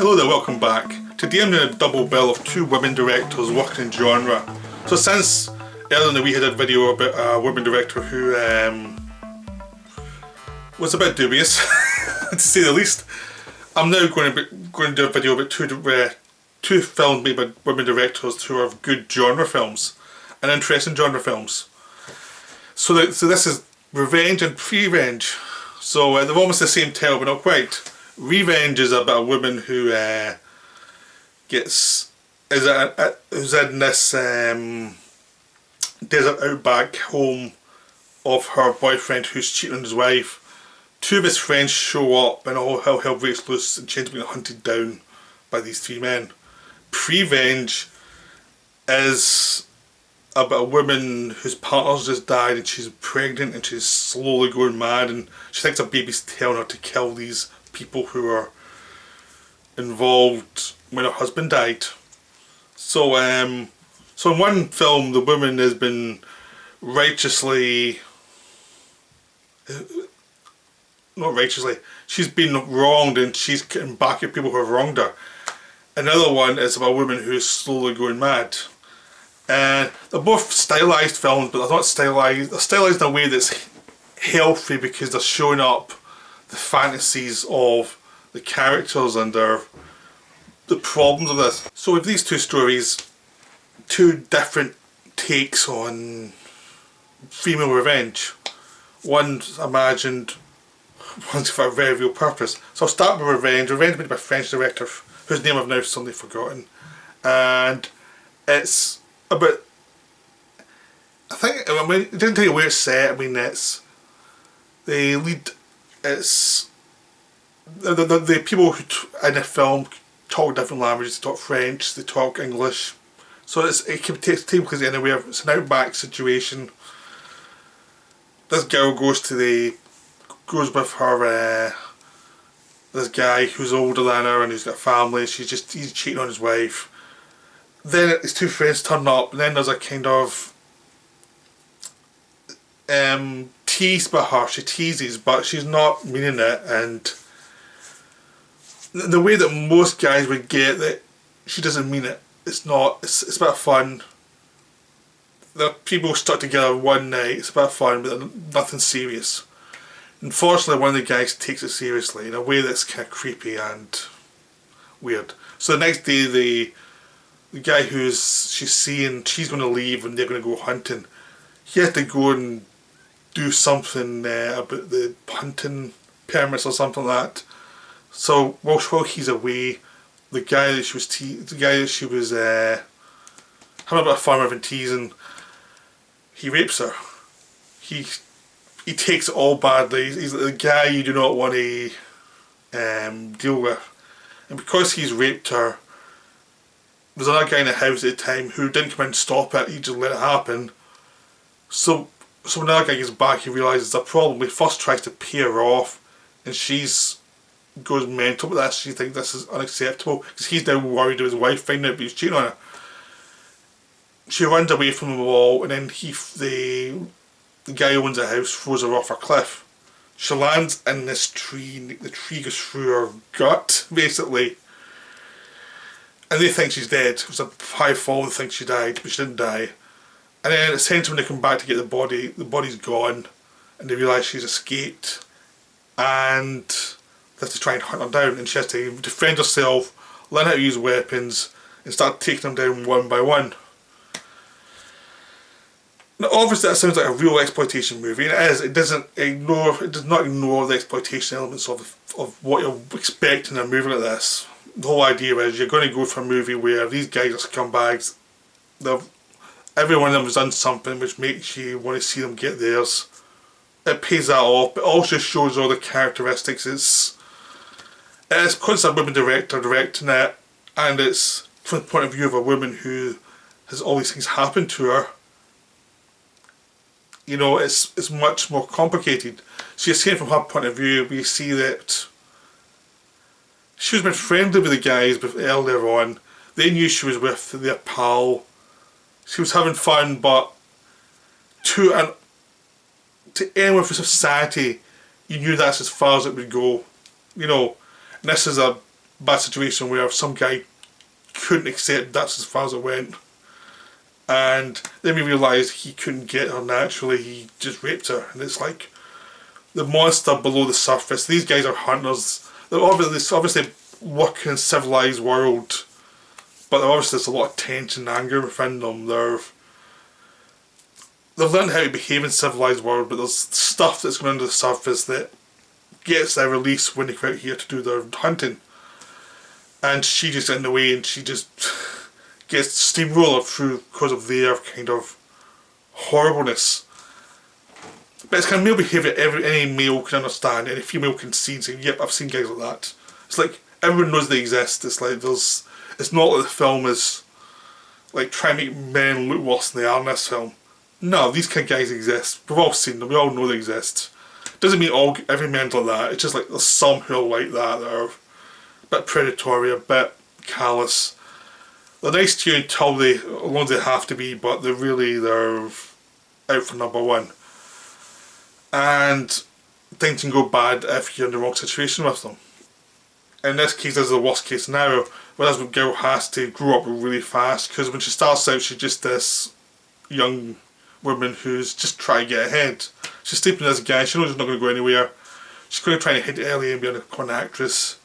Hello there, welcome back. Today I'm doing a double bill of two women directors working in genre. So since earlier in the week I did a video about a women director who was a bit dubious, to say the least, I'm now going to do a video about two films made by women directors who are good genre films and interesting genre films. So this is Revenge and Prevenge. So they're almost the same tale but not quite. Revenge is about a woman who who's in this desert outback home of her boyfriend who's cheating on his wife. Two of his friends show up and all hell breaks loose and she ends up being hunted down by these three men. Prevenge is about a woman whose partner's just died and she's pregnant and she's slowly going mad and she thinks a baby's telling her to kill these people who are involved when her husband died. So in one film the woman has been she's been wronged and she's getting back at people who have wronged her. Another one is about a woman who's slowly going mad. And they're both stylized films, but they're not stylized. They're stylized in a way that's healthy because they're showing up the fantasies of the characters and the problems of this. So with these two stories, two different takes on female revenge. One's imagined, one's for a very real purpose. So I'll start with Revenge. Revenge made by a French director whose name I've now suddenly forgotten. And it's about, it didn't tell you where it's set. I mean, it's the lead. It's the people who in the film talk different languages. They talk French, they talk English. So it can take place anywhere. It's an outback situation. This girl goes with her this guy who's older than her and who's got a family. He's cheating on his wife. Then his two friends turn up, and then there's a kind of tease by her. She teases, but she's not meaning it, and the way that most guys would get that she doesn't mean it. It's not. It's a bit of fun. The people stuck together one night. It's a bit of fun, but nothing serious. Unfortunately, one of the guys takes it seriously in a way that's kind of creepy and weird. So the next day, the guy she's seeing, she's going to leave and they're going to go hunting. He has to go and do something about the hunting permits or something like that. So while he's away, the guy that she was having a bit of fun with and teasing, he rapes her. He takes it all badly. He's the guy you do not want to deal with, and because he's raped her, there's another guy in the house at the time who didn't come in and stop it. He just let it happen. So when another guy gets back, he realises there's a problem. He first tries to pay her off, and goes mental with this. She thinks this is unacceptable because he's now worried of his wife finding out he's cheating on her. She runs away from them all, and then the guy who owns the house throws her off a cliff. She lands in this tree, and the tree goes through her gut, basically. And they think she's dead. It was a high fall, they think she died, but she didn't die. And then essentially when they come back to get the body's gone, and they realise she's escaped, and they have to try and hunt her down, and she has to defend herself, learn how to use weapons, and start taking them down one by one. Now obviously that sounds like a real exploitation movie, and it is. It does not ignore the exploitation elements of what you'll expect in a movie like this. The whole idea is you're going to go for a movie where these guys are scumbags. Every one of them has done something which makes you want to see them get theirs. It pays that off, but also shows all the characteristics. It's because it's a woman director directing it, and it's from the point of view of a woman who has all these things happen to her. You know, it's much more complicated. So you're seeing from her point of view, we see that she was been friendly with the guys earlier on. They knew she was with their pal. She was having fun, but to anyone with sanity, you knew that's as far as it would go. You know, and this is a bad situation where some guy couldn't accept that's as far as it went. And then we realised he couldn't get her naturally, he just raped her. And it's like the monster below the surface. These guys are hunters. They're obviously working in a civilised world, but obviously there's a lot of tension and anger within them. They've learned how to behave in a civilised world, but there's stuff that's going under the surface that gets their release when they come out here to do their hunting. And she just in the way, and she just gets steamrolled through because of their kind of horribleness. But it's kind of male behaviour any male can understand, any female can see and say, yep, I've seen guys like that. It's like everyone knows they exist. It's like it's not like the film is like trying to make men look worse than they are in this film. No, these kind of guys exist. We've all seen them, we all know they exist. Doesn't mean every man's like that, it's just like there's some who are like that are a bit predatory, a bit callous. They're nice to you until as long as they have to be, but they're out for number one. And things can go bad if you're in the wrong situation with them. In this case, this is the worst case scenario, where this girl has to grow up really fast, because when she starts out, she's just this young woman who's just trying to get ahead. She's sleeping with this guy, she knows she's not going to go anywhere. She's going to try to hit it early and be an actress.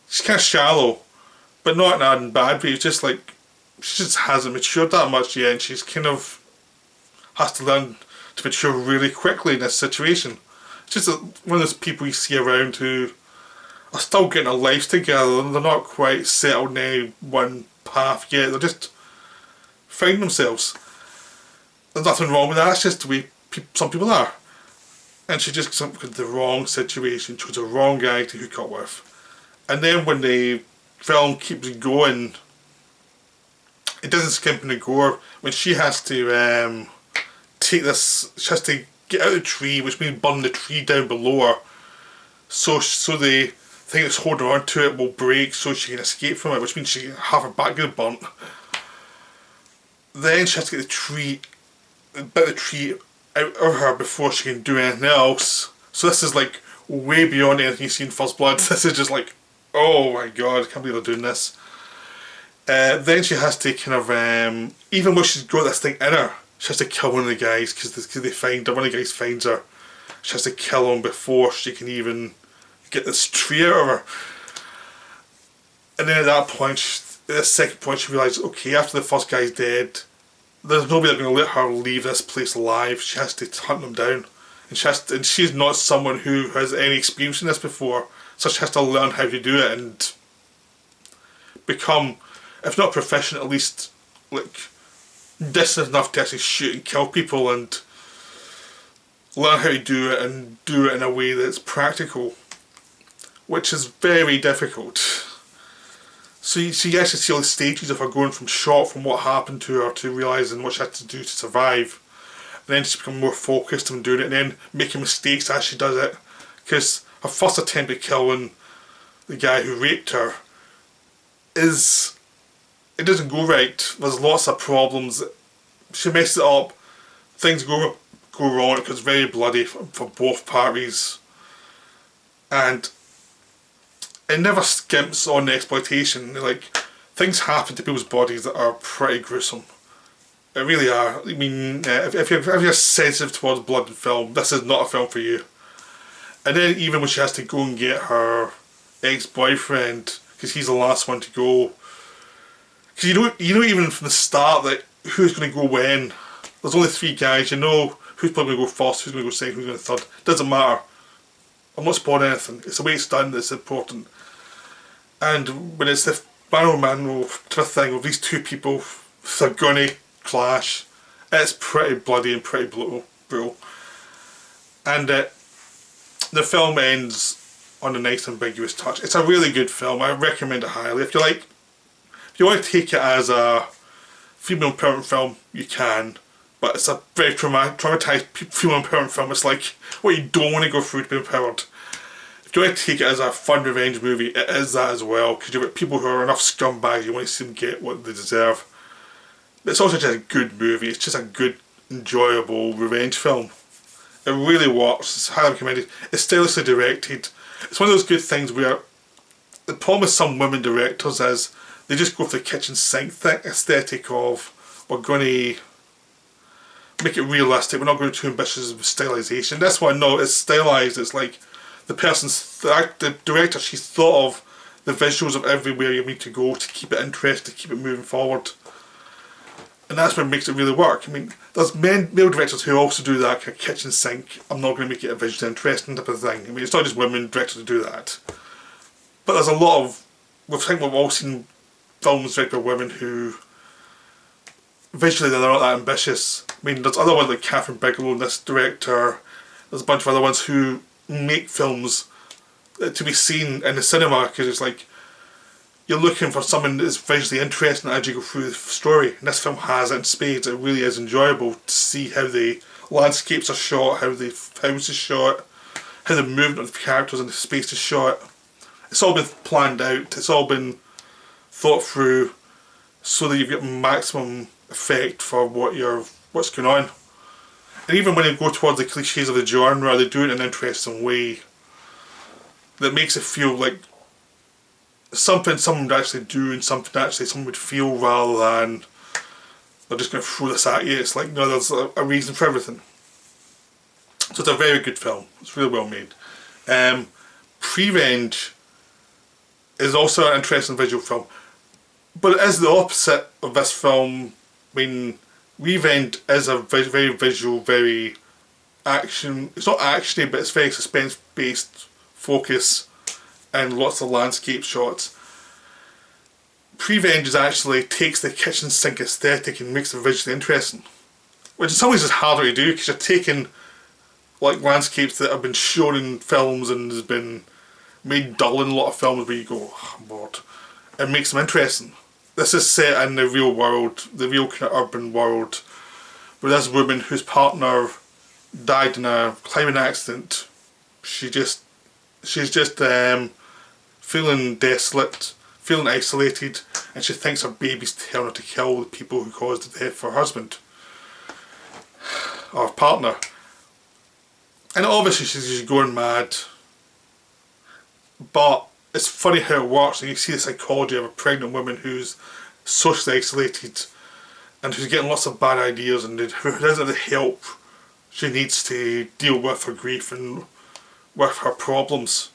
She's kind of shallow, but not in a bad way. It's just like, she just hasn't matured that much yet, and she's kind of has to learn to mature really quickly in this situation. It's just one of those people you see around who are still getting their lives together, and they're not quite settled in any one path yet. They're just finding themselves. There's nothing wrong with that, it's just the way some people are. And she just got into the wrong situation, chose the wrong guy to hook up with. And then when the film keeps going, it doesn't skimp in the gore. When she has to she has to get out of the tree, which means burn the tree down below her, so the thing that's holding on to it will break so she can escape from it, which means she can have her back get burnt. Then she has to get a bit of the tree out of her before she can do anything else. So this is like way beyond anything you see in First Blood. This is just like, oh my god, I can't believe they're doing this. Then she has to kind of, even when she's got this thing in her, she has to kill one of the guys because they find her. One of the guys finds her. She has to kill him before she can even get this tree out of her. And then at that point, at the second point, she realises, okay, after the first guy's dead, there's nobody that's going to let her leave this place alive. She has to hunt them down. And she's not someone who has any experience in this before, so she has to learn how to do it and become, if not proficient, at least like distant enough to actually shoot and kill people and learn how to do it and do it in a way that's practical, which is very difficult. So you actually see all the stages of her going from shock from what happened to her to realising what she had to do to survive, and then she's become more focused on doing it and then making mistakes as she does it, because her first attempt at killing the guy who raped her it doesn't go right. There's lots of problems. She messes it up. Things go wrong because it's very bloody for both parties. And it never skimps on the exploitation. Like, things happen to people's bodies that are pretty gruesome. They really are. I mean, if you're sensitive towards blood and film, this is not a film for you. And then even when she has to go and get her ex-boyfriend, because he's the last one to go. Because you know even from the start that who's going to go when. There's only 3 guys, you know who's probably going to go first, who's going to go second, who's going to go third. Doesn't matter. I'm not spoiling anything. It's the way it's done that's important. And when it's the man-on-man type of thing with these 2 people, they're going to clash. It's pretty bloody and pretty brutal. And the film ends on a nice ambiguous touch. It's a really good film. I recommend it highly. If you want to take it as a female empowerment film, you can. But it's a very traumatised female empowerment film. It's like what you don't want to go through to be empowered. If you want to take it as a fun revenge movie, it is that as well. Because you've got people who are enough scumbags, you want to see them get what they deserve. But it's also just a good movie. It's just a good, enjoyable revenge film. It really works. It's highly recommended. It's stylistically directed. It's one of those good things where the problem with some women directors is they just go for the kitchen sink aesthetic of, we're going to make it realistic, we're not going to be too ambitious with stylisation. This one, no, it's stylised. It's like the director, she's thought of the visuals of everywhere you need to go to keep it interesting, to keep it moving forward. And that's what makes it really work. I mean, there's male directors who also do that kind of kitchen sink, I'm not going to make it a visually interesting type of thing. I mean, it's not just women directors who do that. But there's a lot of, I think we've all seen films directed by women who visually they're not that ambitious. I mean, there's other ones like Catherine Bigelow, this director, there's a bunch of other ones who make films to be seen in the cinema, because it's like you're looking for something that is visually interesting as you go through the story. And this film has it in spades. It really is enjoyable to see how the landscapes are shot, how the house is shot, how the movement of the characters and the space is shot. It's all been planned out, it's all been thought through so that you get maximum effect for what's going on. And even when you go towards the cliches of the genre, they do it in an interesting way that makes it feel like something someone would actually do and something actually someone would feel, rather than they're just going to throw this at you. It's like, no, there's a reason for everything. So it's a very good film. It's really well made. Prevenge is also an interesting visual film, but it is the opposite of this film. I mean, Revenge is a very, very visual, very action. It's not actiony, but it's very suspense-based focus and lots of landscape shots. Prevenge is actually takes the kitchen sink aesthetic and makes it visually interesting, which in some ways is harder to do because you're taking like landscapes that have been shown in films and has been made dull in a lot of films where you go, oh, I'm bored. It makes them interesting. This is set in the real world, the real kind of urban world, where this woman whose partner died in a climbing accident, she's just feeling desolate, feeling isolated, and she thinks her baby's telling her to kill the people who caused the death of her husband or partner. And obviously she's going mad, but it's funny how it works, and you see the psychology of a pregnant woman who's socially isolated and who's getting lots of bad ideas and who doesn't have the help she needs to deal with her grief and with her problems.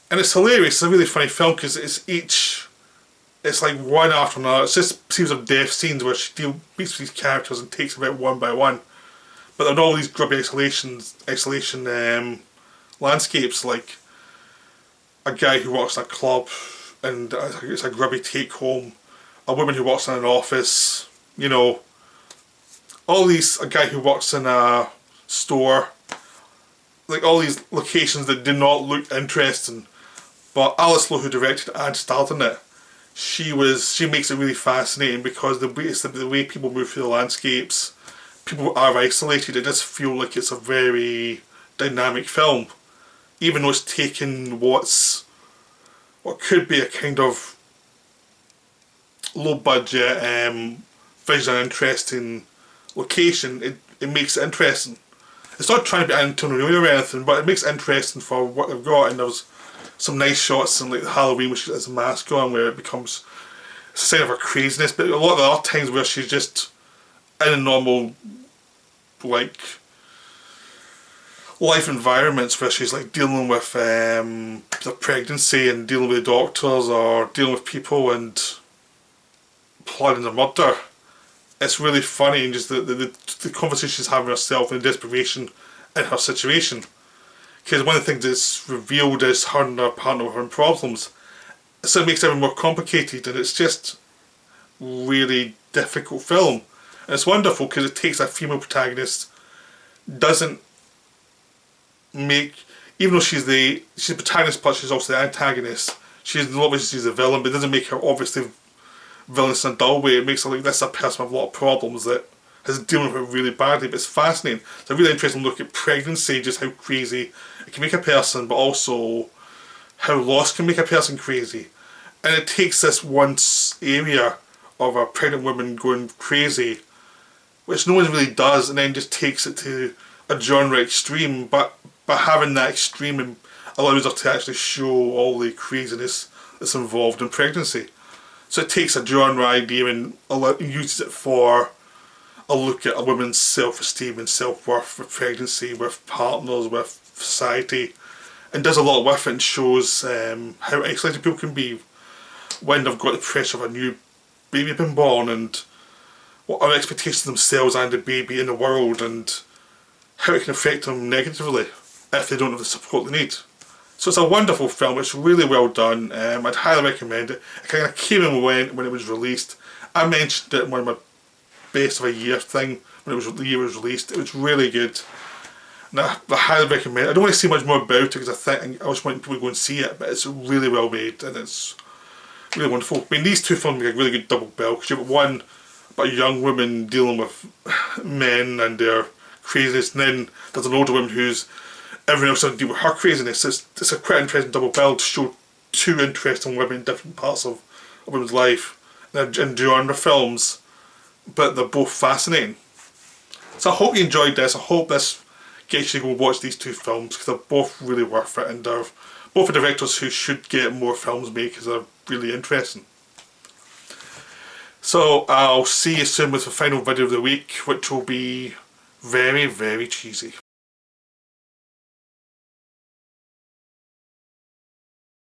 And it's hilarious. It's a really funny film because it's like one after another. It's just a series of death scenes where she meets with these characters and takes them out one by one. But there are all these grubby isolation landscapes, like a guy who works in a club and it's a grubby take home, a woman who works in an office, you know, a guy who works in a store, like all these locations that do not look interesting. But Alice Lowe, who directed and starred in it, she makes it really fascinating because the way people move through the landscapes, people are isolated. It does feel like it's a very dynamic film, even though it's taken what could be a kind of low budget, visually interesting location. It makes it interesting. It's not trying to be Antonio or anything, but it makes it interesting for what they've got. And there's some nice shots in like Halloween where she has a mask on, where it becomes a sign of her craziness. But a lot of the other times where she's just in a normal like life environments where she's like dealing with the pregnancy and dealing with doctors or dealing with people and planning a murder. It's really funny, and just the conversation she's having with herself and the desperation in her situation. Because one of the things that's revealed is her and her partner were having problems. So it makes everything more complicated, and it's just really difficult film. And it's wonderful because it takes a female protagonist, doesn't make, even though she's the protagonist but she's also the antagonist, she's obviously the villain, but it doesn't make her obviously villainous in a dull way. It makes her like this is a person with a lot of problems that has dealing with it really badly, but it's fascinating. It's a really interesting look at pregnancy, just how crazy it can make a person, but also how loss can make a person crazy. And it takes this one area of a pregnant woman going crazy, which no one really does, and then just takes it to a genre extreme, but having that extreme allows her to actually show all the craziness that's involved in pregnancy. So it takes a genre idea and uses it for a look at a woman's self-esteem and self-worth with pregnancy, with partners, with society, and does a lot with it and shows how isolated people can be when they've got the pressure of a new baby being born, and what our expectations of themselves and the baby in the world, and how it can affect them negatively if they don't have the support they need. So it's a wonderful film. It's really well done. I'd highly recommend it. It kind of came and went when it was released. I mentioned it in one of my best of a year thing when the year was released. It was really good. And I highly recommend it. I don't want to say much more about it because I just want people to go and see it, but it's really well made and it's really wonderful. I mean, these two films make a really good double bill because you've got one about a young woman dealing with men and their craziness, and then there's an older woman who's everyone else has to deal with her craziness. It's a quite interesting double bill to show two interesting women in different parts of a woman's life and enjoying their films, but they're both fascinating. So I hope you enjoyed this. I hope this gets you to go watch these two films because they're both really worth it, and they're both the directors who should get more films made because they're really interesting. So I'll see you soon with the final video of the week, which will be very, very cheesy.